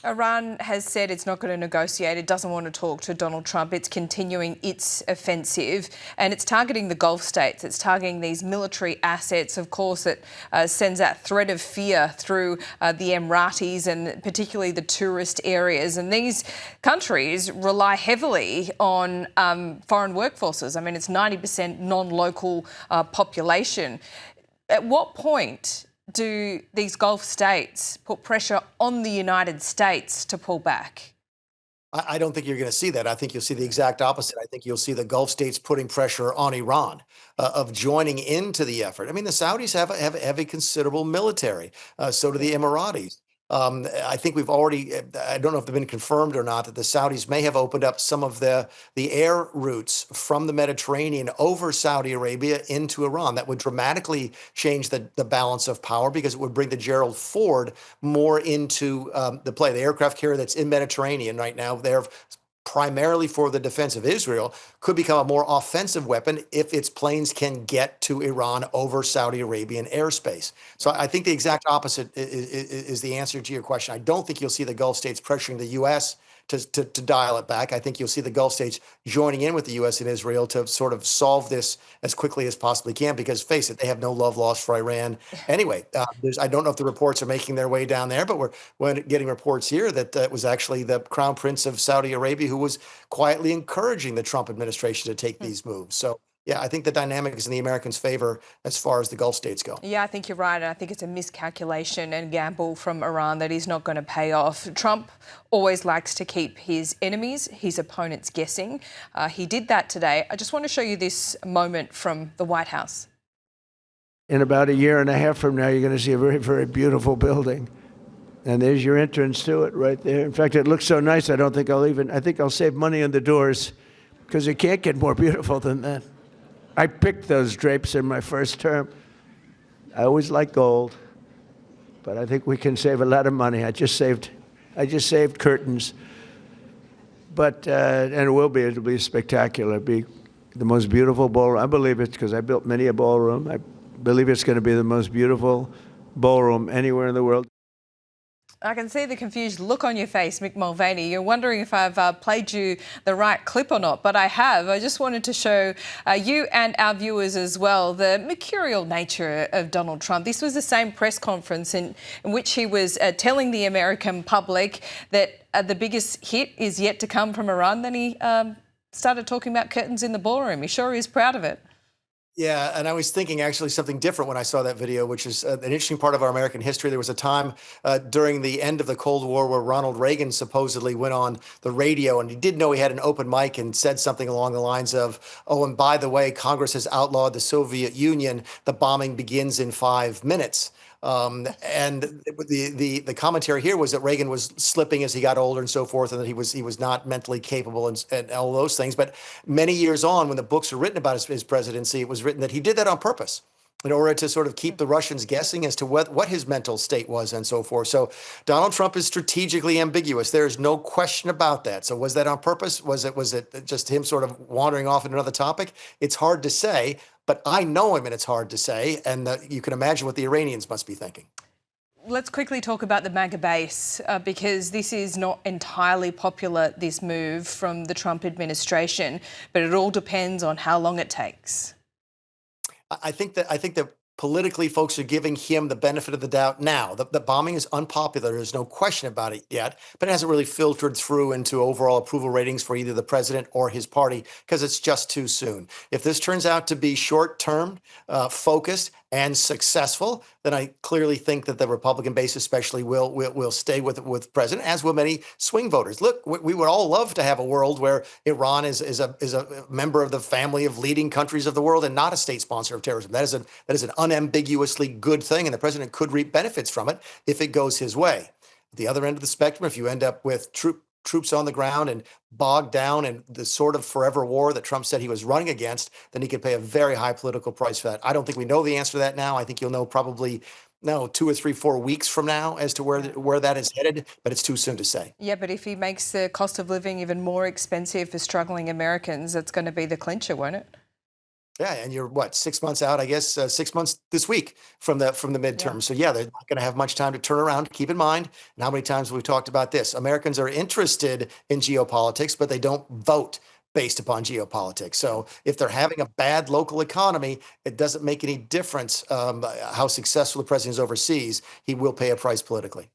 Iran has said it's not going to negotiate. It doesn't want to talk to Donald Trump. It's continuing its offensive and it's targeting the Gulf states. It's targeting these military assets. Of course, it sends that threat of fear through the Emiratis and particularly the tourist areas. And these countries rely heavily on foreign workforces. I mean, it's 90% non-local population. At what point do these Gulf states put pressure on the United States to pull back? I don't think you're going to see that. I think you'll see the exact opposite. I think you'll see the Gulf states putting pressure on Iran of joining into the effort. I mean, the Saudis have a considerable military. So do the Emiratis. I think we've already, I don't know if they've been confirmed or not, that the Saudis may have opened up some of the air routes from the Mediterranean over Saudi Arabia into Iran. That would dramatically change the balance of power because it would bring the Gerald Ford more into the play. The aircraft carrier that's in Mediterranean right now, they're primarily for the defense of Israel, could become a more offensive weapon if its planes can get to Iran over Saudi Arabian airspace. So I think the exact opposite is the answer to your question. I don't think you'll see the Gulf states pressuring the U.S. To dial it back. I think you'll see the Gulf states joining in with the U.S. and Israel to sort of solve this as quickly as possibly can, because face it, they have no love lost for Iran anyway. I don't know if the reports are making their way down there, but we're getting reports here that it was actually the Crown Prince of Saudi Arabia who was quietly encouraging the Trump administration to take these moves. So yeah, I think the dynamic is in the Americans' favor as far as the Gulf states go. Yeah, I think you're right. And I think it's a miscalculation and gamble from Iran that is not going to pay off. Trump always likes to keep his enemies, his opponents guessing. He did that today. I just want to show you this moment from the White House. In about a year and a half from now, you're going to see a very, very beautiful building. And there's your entrance to it right there. In fact, it looks so nice, I think I'll save money on the doors because it can't get more beautiful than that. I picked those drapes in my first term. I always like gold, but I think we can save a lot of money. I just saved curtains, but and it'll be spectacular. It'll be the most beautiful ballroom. I believe it because I built many a ballroom. I believe it's going to be the most beautiful ballroom anywhere in the world. I can see the confused look on your face, Mick Mulvaney. You're wondering if I've played you the right clip or not, but I have. I just wanted to show you and our viewers as well the mercurial nature of Donald Trump. This was the same press conference in which he was telling the American public that the biggest hit is yet to come from Iran. Then he started talking about curtains in the ballroom. He sure is proud of it. Yeah, and I was thinking actually something different when I saw that video, which is an interesting part of our American history. There was a time during the end of the Cold War where Ronald Reagan supposedly went on the radio, and he did know he had an open mic and said something along the lines of, "Oh, and by the way, Congress has outlawed the Soviet Union. The bombing begins in 5 minutes." And the commentary here was that Reagan was slipping as he got older and so forth, and that he was not mentally capable and all those things. But many years on, when the books were written about his presidency, it was written that he did that on purpose in order to sort of keep the Russians guessing as to what his mental state was and so forth. So Donald Trump is strategically ambiguous. There is no question about that. So was that on purpose? Was it just him sort of wandering off in another topic? It's hard to say, but I know him and it's hard to say. And you can imagine what the Iranians must be thinking. Let's quickly talk about the MAGA base because this is not entirely popular, this move from the Trump administration, but it all depends on how long it takes. I think that politically folks are giving him the benefit of the doubt now. The bombing is unpopular. There's no question about it yet, but it hasn't really filtered through into overall approval ratings for either the president or his party because it's just too soon. If this turns out to be short-term, focused, and successful, then I clearly think that the Republican base especially will stay with president, as will many swing voters. Look, we would all love to have a world where Iran is a member of the family of leading countries of the world and not a state sponsor of terrorism. That is an unambiguously good thing, and the president could reap benefits from it if it goes his way. At the other end of the spectrum, if you end up with troops on the ground and bogged down in the sort of forever war that Trump said he was running against, then he could pay a very high political price for that. I don't think we know the answer to that now. I think you'll know probably 2 or 3, 4 weeks from now as to where that is headed, but it's too soon to say. Yeah, but if he makes the cost of living even more expensive for struggling Americans, that's going to be the clincher, won't it? Yeah, and you're what, 6 months out, I guess, 6 months this week from the Yeah. midterm. So yeah, they're not going to have much time to turn around. Keep in mind, and how many times we've talked about this. Americans are interested in geopolitics, but they don't vote based upon geopolitics. So if they're having a bad local economy, it doesn't make any difference how successful the president is overseas. He will pay a price politically.